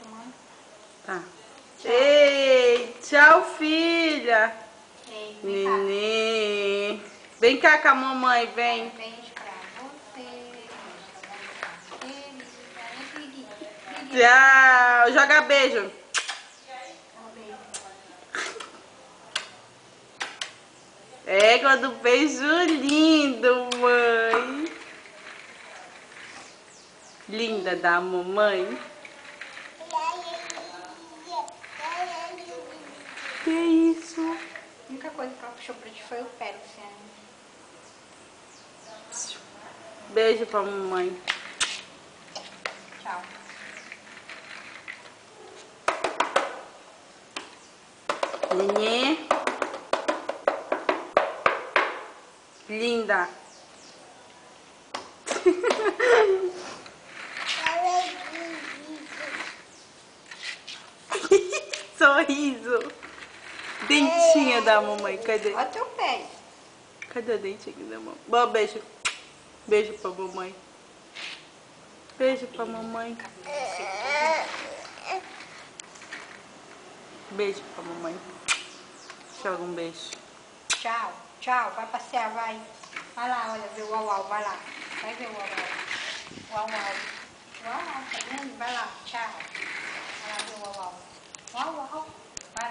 filmando. Tá. Ei, tchau, filha. Ei, vem Nenê. Vem cá com a mamãe, cá. vem. Beijo pra você. Beijo pra você. Tchau. Joga beijo. Égua do beijo lindo, mãe. Linda da mamãe. Que isso? A única coisa que ela puxou pra ti foi o pé, Luciane. Beijo pra mamãe. Tchau. Nenê. Linda. Sorriso. Dentinho da mamãe. Cadê? Olha teu pé. Cadê o dentinho da mamãe? Bom, beijo. Beijo pra mamãe. Beijo pra mamãe. Beijo pra mamãe. Joga um beijo. Tchau, tchau. Vai passear, vai. Vai lá, olha, ver o uau-uau, vai lá. Vai ver o uau-uau. Uau-uau. Uau-uau, tá vendo? Vai lá, tchau. Vai lá ver o uau-uau. Uau-uau. Vai lá.